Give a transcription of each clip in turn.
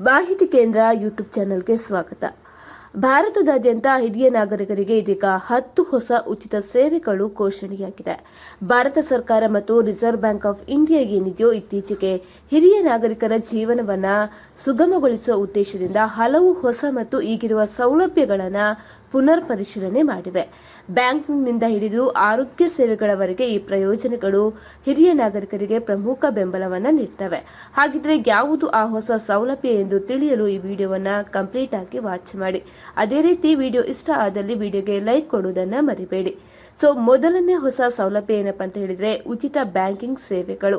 ಮಾಹಿತಿ ಕೇಂದ್ರ ಯೂಟ್ಯೂಬ್ ಚಾನೆಲ್ಗೆ ಸ್ವಾಗತ. ಭಾರತದಾದ್ಯಂತ ಹಿರಿಯ ನಾಗರಿಕರಿಗೆ ಇದೀಗ 10 ಹೊಸ ಉಚಿತ ಸೇವೆಗಳು ಘೋಷಣೆಯಾಗಿದೆ. ಭಾರತ ಸರ್ಕಾರ ಮತ್ತು ರಿಸರ್ವ್ ಬ್ಯಾಂಕ್ ಆಫ್ ಇಂಡಿಯಾ ಏನಿದೆಯೋ ಇತ್ತೀಚೆಗೆ ಹಿರಿಯ ನಾಗರಿಕರ ಜೀವನವನ್ನು ಸುಗಮಗೊಳಿಸುವ ಉದ್ದೇಶದಿಂದ ಹಲವು ಹೊಸ ಮತ್ತು ಈಗಿರುವ ಸೌಲಭ್ಯಗಳನ್ನು ಪುನರ್ ಪರಿಶೀಲನೆ ಮಾಡಿವೆ. ಬ್ಯಾಂಕಿಂಗ್ನಿಂದ ಹಿಡಿದು ಆರೋಗ್ಯ ಸೇವೆಗಳವರೆಗೆ ಈ ಪ್ರಯೋಜನಗಳು ಹಿರಿಯ ನಾಗರಿಕರಿಗೆ ಪ್ರಮುಖ ಬೆಂಬಲವನ್ನು ನೀಡುತ್ತವೆ. ಹಾಗಿದ್ರೆ ಯಾವುದು ಆ ಹೊಸ ಸೌಲಭ್ಯ ಎಂದು ತಿಳಿಯಲು ಈ ವಿಡಿಯೋವನ್ನು ಕಂಪ್ಲೀಟ್ ಆಗಿ ವಾಚ್ ಮಾಡಿ. ಅದೇ ರೀತಿ ವಿಡಿಯೋ ಇಷ್ಟ ಆದಲ್ಲಿ ವಿಡಿಯೋಗೆ ಲೈಕ್ ಕೊಡುವುದನ್ನು ಮರಿಬೇಡಿ. ಮೊದಲನೇ ಹೊಸ ಸೌಲಭ್ಯ ಏನಪ್ಪಾ ಅಂತ ಹೇಳಿದ್ರೆ ಉಚಿತ ಬ್ಯಾಂಕಿಂಗ್ ಸೇವೆಗಳು.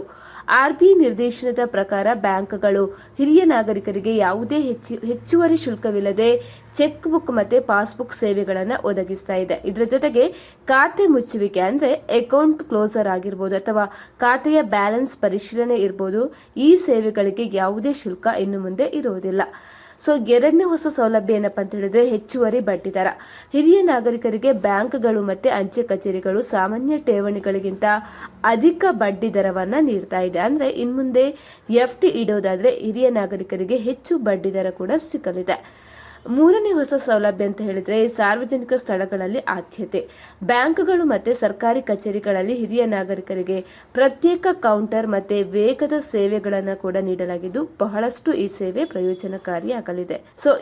ಆರ್ಬಿಐ ನಿರ್ದೇಶನದ ಪ್ರಕಾರ ಬ್ಯಾಂಕ್ಗಳು ಹಿರಿಯ ನಾಗರಿಕರಿಗೆ ಯಾವುದೇ ಹೆಚ್ಚುವರಿ ಶುಲ್ಕವಿಲ್ಲದೆ ಚೆಕ್ ಬುಕ್ ಮತ್ತೆ ಪಾಸ್ಬುಕ್ ಸೇವೆಗಳನ್ನು ಒದಗಿಸ್ತಾ ಇದೆ. ಇದರ ಜೊತೆಗೆ ಖಾತೆ ಮುಚ್ಚುವಿಕೆ ಅಂದ್ರೆ ಅಕೌಂಟ್ ಕ್ಲೋಸರ್ ಆಗಿರ್ಬೋದು ಅಥವಾ ಖಾತೆಯ ಬ್ಯಾಲೆನ್ಸ್ ಪರಿಶೀಲನೆ ಇರಬಹುದು. ಈ ಸೇವೆಗಳಿಗೆ ಯಾವುದೇ ಶುಲ್ಕ ಇನ್ನು ಮುಂದೆ ಇರುವುದಿಲ್ಲ. ಎರಡನೇ ಹೊಸ ಸೌಲಭ್ಯ ಏನಪ್ಪಾ ಅಂತ ಹೇಳಿದ್ರೆ ಹೆಚ್ಚುವರಿ ಬಡ್ಡಿ ದರ. ಹಿರಿಯ ನಾಗರಿಕರಿಗೆ ಬ್ಯಾಂಕ್ಗಳು ಮತ್ತೆ ಅಂಚೆ ಕಚೇರಿಗಳು ಸಾಮಾನ್ಯ ಠೇವಣಿಗಳಿಗಿಂತ ಅಧಿಕ ಬಡ್ಡಿ ದರವನ್ನ ನೀಡ್ತಾ ಇದೆ. ಅಂದ್ರೆ ಇನ್ಮುಂದೆ FD ಇಡೋದಾದ್ರೆ ಹಿರಿಯ ನಾಗರಿಕರಿಗೆ ಹೆಚ್ಚು ಬಡ್ಡಿ ದರ ಕೂಡ ಸಿಗಲಿದೆ. ಮೂರನೇ ಹೊಸ ಸೌಲಭ್ಯ ಅಂತ ಹೇಳಿದ್ರೆ ಸಾರ್ವಜನಿಕ ಸ್ಥಳಗಳಲ್ಲಿ ಆದ್ಯತೆ. ಬ್ಯಾಂಕ್ಗಳು ಮತ್ತೆ ಸರ್ಕಾರಿ ಕಚೇರಿಗಳಲ್ಲಿ ಹಿರಿಯ ನಾಗರಿಕರಿಗೆ ಪ್ರತ್ಯೇಕ ಕೌಂಟರ್ ಮತ್ತೆ ವೇಗದ ಸೇವೆಗಳನ್ನು ಕೂಡ ನೀಡಲಾಗಿದ್ದು ಬಹಳಷ್ಟು ಈ ಸೇವೆ ಪ್ರಯೋಜನಕಾರಿಯಾಗಲಿದೆ.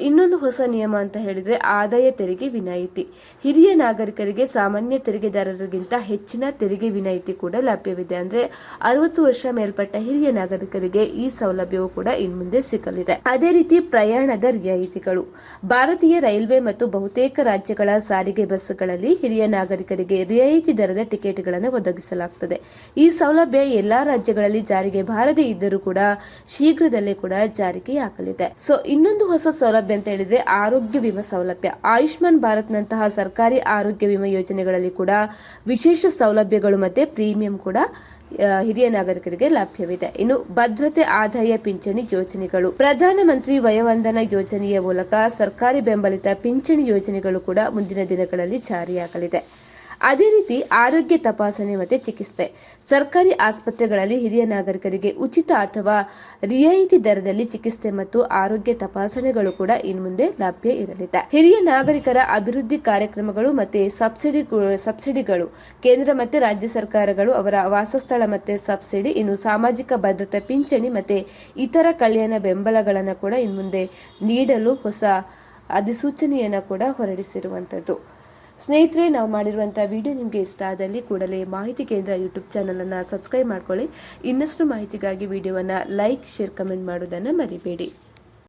ಇನ್ನೊಂದು ಹೊಸ ನಿಯಮ ಅಂತ ಹೇಳಿದ್ರೆ ಆದಾಯ ತೆರಿಗೆ ವಿನಾಯಿತಿ. ಹಿರಿಯ ನಾಗರಿಕರಿಗೆ ಸಾಮಾನ್ಯ ತೆರಿಗೆದಾರರಿಗಿಂತ ಹೆಚ್ಚಿನ ತೆರಿಗೆ ವಿನಾಯಿತಿ ಕೂಡ ಲಭ್ಯವಿದೆ. ಅಂದ್ರೆ 60 ವರ್ಷ ಮೇಲ್ಪಟ್ಟ ಹಿರಿಯ ನಾಗರಿಕರಿಗೆ ಈ ಸೌಲಭ್ಯವು ಕೂಡ ಇನ್ಮುಂದೆ ಸಿಗಲಿದೆ. ಅದೇ ರೀತಿ ಪ್ರಯಾಣದ ರಿಯಾಯಿತಿಗಳು. ಭಾರತೀಯ ರೈಲ್ವೆ ಮತ್ತು ಬಹುತೇಕ ರಾಜ್ಯಗಳ ಸಾರಿಗೆ ಬಸ್ಗಳಲ್ಲಿ ಹಿರಿಯ ನಾಗರಿಕರಿಗೆ ರಿಯಾಯಿತಿ ದರದ ಟಿಕೆಟ್ಗಳನ್ನು ಒದಗಿಸಲಾಗುತ್ತದೆ. ಈ ಸೌಲಭ್ಯ ಎಲ್ಲಾ ರಾಜ್ಯಗಳಲ್ಲಿ ಜಾರಿಗೆ ಬಾರದೇ ಇದ್ದರೂ ಕೂಡ ಶೀಘ್ರದಲ್ಲೇ ಕೂಡ ಜಾರಿಗೆಯಾಗಲಿದೆ. ಇನ್ನೊಂದು ಹೊಸ ಸೌಲಭ್ಯ ಅಂತ ಹೇಳಿದ್ರೆ ಆರೋಗ್ಯ ವಿಮಾ ಸೌಲಭ್ಯ. ಆಯುಷ್ಮಾನ್ ಭಾರತ್ ನಂತಹ ಸರ್ಕಾರಿ ಆರೋಗ್ಯ ವಿಮಾ ಯೋಜನೆಗಳಲ್ಲಿ ಕೂಡ ವಿಶೇಷ ಸೌಲಭ್ಯಗಳು ಮತ್ತೆ ಪ್ರೀಮಿಯಂ ಕೂಡ ಹಿರಿಯ ನಾಗರಿಕರಿಗೆ ಲಭ್ಯವಿದೆ. ಇನ್ನು ಭದ್ರತೆ ಆದಾಯ ಪಿಂಚಣಿ ಯೋಜನೆಗಳು. ಪ್ರಧಾನಮಂತ್ರಿ ವಯೋವಂದನಾ ಯೋಜನೆಯ ಮೂಲಕ ಸರ್ಕಾರಿ ಬೆಂಬಲಿತ ಪಿಂಚಣಿ ಯೋಜನೆಗಳು ಕೂಡ ಮುಂದಿನ ದಿನಗಳಲ್ಲಿ ಜಾರಿಯಾಗಲಿದೆ. ಅದೇ ರೀತಿ ಆರೋಗ್ಯ ತಪಾಸಣೆ ಮತ್ತು ಚಿಕಿತ್ಸೆ. ಸರ್ಕಾರಿ ಆಸ್ಪತ್ರೆಗಳಲ್ಲಿ ಹಿರಿಯ ನಾಗರಿಕರಿಗೆ ಉಚಿತ ಅಥವಾ ರಿಯಾಯಿತಿ ದರದಲ್ಲಿ ಚಿಕಿತ್ಸೆ ಮತ್ತು ಆರೋಗ್ಯ ತಪಾಸಣೆಗಳು ಕೂಡ ಇನ್ಮುಂದೆ ಲಭ್ಯ ಇರಲಿದೆ. ಹಿರಿಯ ನಾಗರಿಕರ ಅಭಿವೃದ್ಧಿ ಕಾರ್ಯಕ್ರಮಗಳು ಮತ್ತೆ ಸಬ್ಸಿಡಿಗಳು. ಕೇಂದ್ರ ಮತ್ತು ರಾಜ್ಯ ಸರ್ಕಾರಗಳು ಅವರ ವಾಸಸ್ಥಳ ಮತ್ತೆ ಸಬ್ಸಿಡಿ, ಇನ್ನು ಸಾಮಾಜಿಕ ಭದ್ರತಾ ಪಿಂಚಣಿ ಮತ್ತೆ ಇತರ ಕಲ್ಯಾಣ ಬೆಂಬಲಗಳನ್ನು ಕೂಡ ಇನ್ಮುಂದೆ ನೀಡಲು ಹೊಸ ಅಧಿಸೂಚನೆಯನ್ನು ಕೂಡ ಹೊರಡಿಸಿರುವಂತದ್ದು. ಸ್ನೇಹಿತರೆ, ನಾವು ಮಾಡಿರುವಂತಹ ವಿಡಿಯೋ ನಿಮಗೆ ಇಷ್ಟ ಆದಲ್ಲಿ ಕೂಡಲೇ ಮಾಹಿತಿ ಕೇಂದ್ರ ಯೂಟ್ಯೂಬ್ ಚಾನಲ್ ಅನ್ನು ಸಬ್ಸ್ಕ್ರೈಬ್ ಮಾಡ್ಕೊಳ್ಳಿ. ಇನ್ನಷ್ಟು ಮಾಹಿತಿಗಾಗಿ ವಿಡಿಯೋವನ್ನು ಲೈಕ್, ಶೇರ್, ಕಮೆಂಟ್ ಮಾಡುವುದನ್ನು ಮರಿಬೇಡಿ.